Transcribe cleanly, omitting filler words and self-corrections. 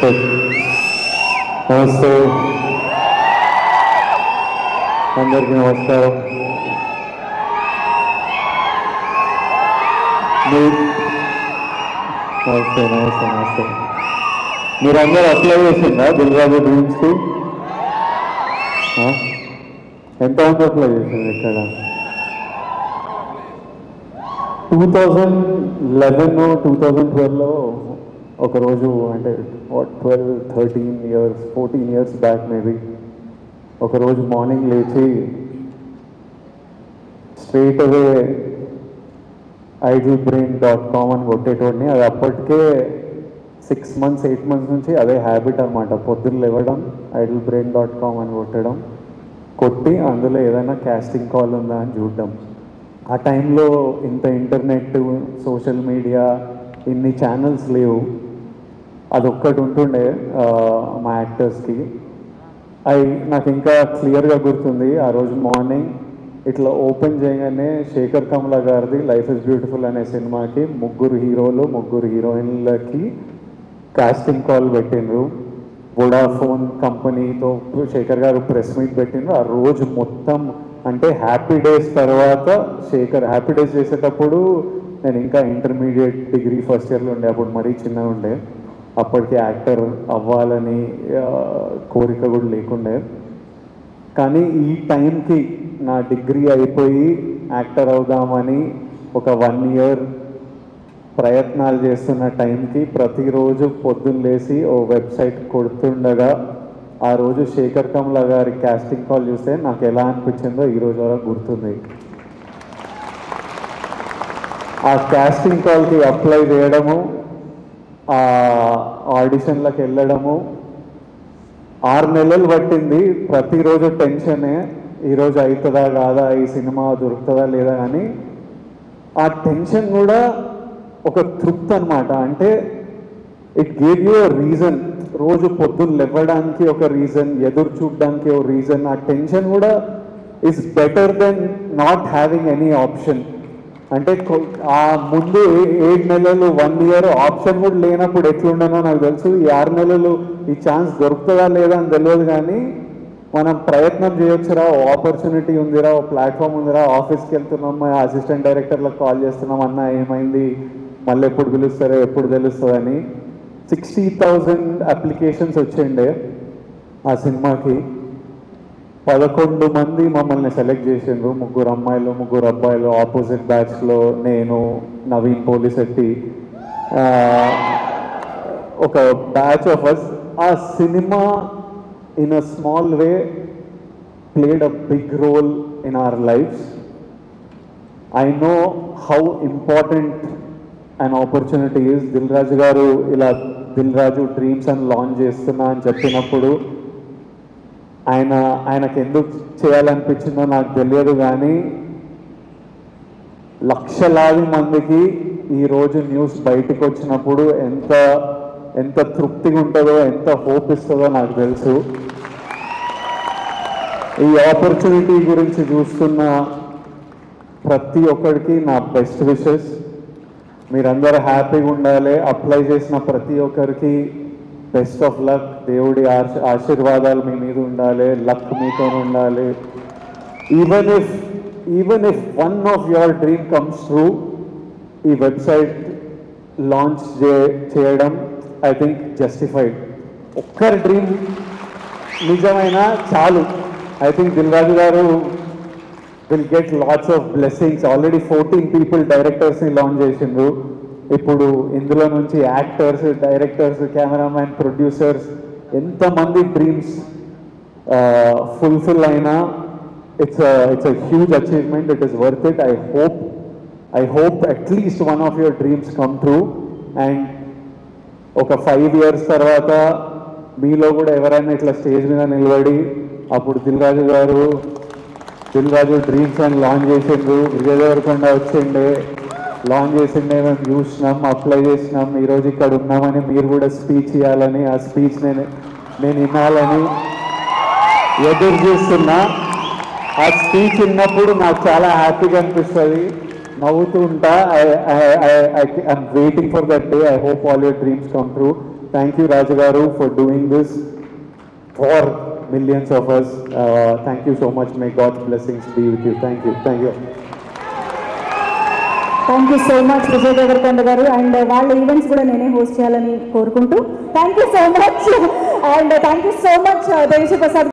నమస్తే అందరికీ నమస్కారం. నమస్తే నమస్తే నమస్తే. మీరందరూ అప్లై చేసిందా దిల్రాజు డ్రీమ్స్కి? ఎంతమంది అప్లై చేసింది ఇక్కడ? 2011 2012లో ఒకరోజు, అంటే 12-13 years 14 years బ్యాక్ మేబీ, ఒకరోజు మార్నింగ్ లేచి స్ట్రైట్ అవే idlebrain.com అని కొట్టేటోడిని. అది అప్పటికే 6 months 8 months నుంచి అదే హ్యాబిట్ అనమాట. పొద్దున్న లేవడం, idlebrain.com అని కొట్టి అందులో ఏదైనా కాస్టింగ్ కాల్ ఉందా అని చూడడం. ఆ టైంలో ఇంత ఇంటర్నెట్, సోషల్ మీడియా, ఇన్ని ఛానల్స్ లేవు. అదొక్కటి ఉంటుండే మా యాక్టర్స్కి. నాకు ఇంకా క్లియర్గా గుర్తుంది. ఆ రోజు మార్నింగ్ ఇట్లా ఓపెన్ చేయగానే శేఖర్ కమల గారిది లైఫ్ ఇస్ బ్యూటిఫుల్ అనే సినిమాకి 3 హీరోలు 3 హీరోయిన్లకి కాస్టింగ్ కాల్ పెట్టిండ్రు. వోడాఫోన్ కంపెనీతో శేఖర్ గారు ప్రెస్ మీట్ పెట్టిండ్రు. ఆ రోజు మొత్తం, అంటే హ్యాపీ డేస్ తర్వాత శేఖర్ హ్యాపీ డేస్ చేసేటప్పుడు నేను ఇంకా ఇంటర్మీడియట్ డిగ్రీ ఫస్ట్ ఇయర్లో ఉండే. అప్పుడు మరీ చిన్నగా ఉండే. అప్పటికి యాక్టర్ అవ్వాలని కోరిక కూడా లేకుండే. కానీ ఈ టైంకి నా డిగ్రీ అయిపోయి యాక్టర్ అవుదామని ఒక 1 year ప్రయత్నాలు చేస్తున్న టైంకి ప్రతిరోజు పొద్దున్న లేసి ఓ వెబ్సైట్ కొడుతుండగా ఆ రోజు శేఖర్ కమల గారి కాస్టింగ్ కాల్ చూస్తే నాకు ఎలా అనిపించిందో ఈరోజు వరకు గుర్తుంది. ఆ కాస్టింగ్ కాల్కి అప్లై చేయడము, ఆ ఆడిషన్లకు వెళ్ళడము 6 నెలలు పట్టింది. ప్రతిరోజు టెన్షనే, ఈరోజు అవుతుందా కాదా, ఈ సినిమా దొరుకుతుందా లేదా అని. ఆ టెన్షన్ కూడా ఒక తృప్తి అనమాట. అంటే it gave you a reason. రోజు పొద్దున్న లేవడానికి ఒక రీజన్, ఎదురు చూడడానికి ఒక రీజన్. ఆ టెన్షన్ కూడా is better than not having any option. అంటే ఆ ముందు 7 నెలలు 1 year ఆప్షన్ కూడా లేనప్పుడు ఎట్లుండనో నాకు తెలుసు. ఈ 6 నెలలు ఈ ఛాన్స్ దొరుకుతుందా లేదా అని తెలియదు, కానీ మనం ప్రయత్నం చేయొచ్చురా, ఆపర్చునిటీ ఉందిరా, ఓ ప్లాట్ఫామ్ ఉందిరా, ఆఫీస్కి వెళ్తున్నాం, అసిస్టెంట్ డైరెక్టర్లకు కాల్ చేస్తున్నాం, అన్న ఏమైంది, మళ్ళీ ఎప్పుడు పిలుస్తారో ఎప్పుడు తెలుస్తుందని. 60,000 అప్లికేషన్స్ వచ్చిండే ఆ సినిమాకి. 11 మంది మమ్మల్ని సెలెక్ట్ చేసిండ్రు. 3 అమ్మాయిలు 3 అబ్బాయిలు. ఆపోజిట్ బ్యాచ్లో నేను, నవీన్ పోలిశెట్టి, ఒక బ్యాచ్ ఆఫ్ అస్. ఆ cinema in a small way played a big role in our lives. I know how important an opportunity is. Dil Raju గారు ఇలా దిల్రాజు డ్రీమ్స్ అని లాంచ్ చేస్తున్నా అని చెప్పినప్పుడు ఆయనకు ఎందుకు చేయాలనిపించిందో నాకు తెలియదు, కానీ లక్షలాది మందికి ఈరోజు న్యూస్ బయటకు వచ్చినప్పుడు ఎంత తృప్తిగా ఉంటుందో, ఎంత హోప్ ఇస్తుందో నాకు తెలుసు. ఈ ఆపర్చునిటీ గురించి చూస్తున్న ప్రతి ఒక్కరికి నా బెస్ట్ విషెస్. మీరందరూ హ్యాపీగా ఉండాలి. అప్లై చేసిన ప్రతి ఒక్కరికి బెస్ట్ ఆఫ్ లక్. దేవుడి ఆశీర్వాదాలు మీ మీద ఉండాలి, లక్ మీతో ఉండాలి. Even if one of your dream comes true, ఈ వెబ్సైట్ లాంచ్ చేయడం ఐ థింక్ జస్టిఫైడ్. ఒక్కరి డ్రీమ్ నిజమైనా చాలు. ఐ థింక్ దిల్రాజు గారు will get lots of blessings. Already 14 people డైరెక్టర్స్ని launch చేసిండ్రు. ఇప్పుడు ఇందులో నుంచి యాక్టర్స్, డైరెక్టర్స్, కెమెరామ్యాన్, ప్రొడ్యూసర్స్ ఎంతమంది డ్రీమ్స్ ఫుల్ఫిల్ అయినా it's a huge achievement. It is worth it. I hope at least one of your dreams come true. And ఒక 5 years తర్వాత మీలో కూడా ఎవరైనా ఇట్లా స్టేజ్ మీద నిలబడి అప్పుడు దిల్రాజు డ్రీమ్స్ అని లాంచ్ చేసిండ్రు, విజయ్ దేవరకొండ వచ్చిండే, లాంచ్ చేసిండే, మేము చూసినాం, అప్లై చేసినాం, ఈరోజు ఇక్కడ ఉన్నామని మీరు కూడా స్పీచ్ ఇవ్వాలని, ఆ స్పీచ్ నేను వినాలని ఎదురు చూస్తున్నా. ఆ స్పీచ్ విన్నప్పుడు నాకు చాలా హ్యాపీగా అనిపిస్తుంది, నవ్వుతూ ఉంటా. I'm waiting for that day. I hope all your dreams come true. Thank you, Raja Garu, for doing this for millions of us. Thank you so much. May God's blessings be with you. Thank you. Thank you. Thank you so much Vijay Deverakonda గారు. And వాళ్ళ events కూడా నేనే host చేయాలని కోరుకుంటూ thank you so much. And thank you so much Devi Sri Prasad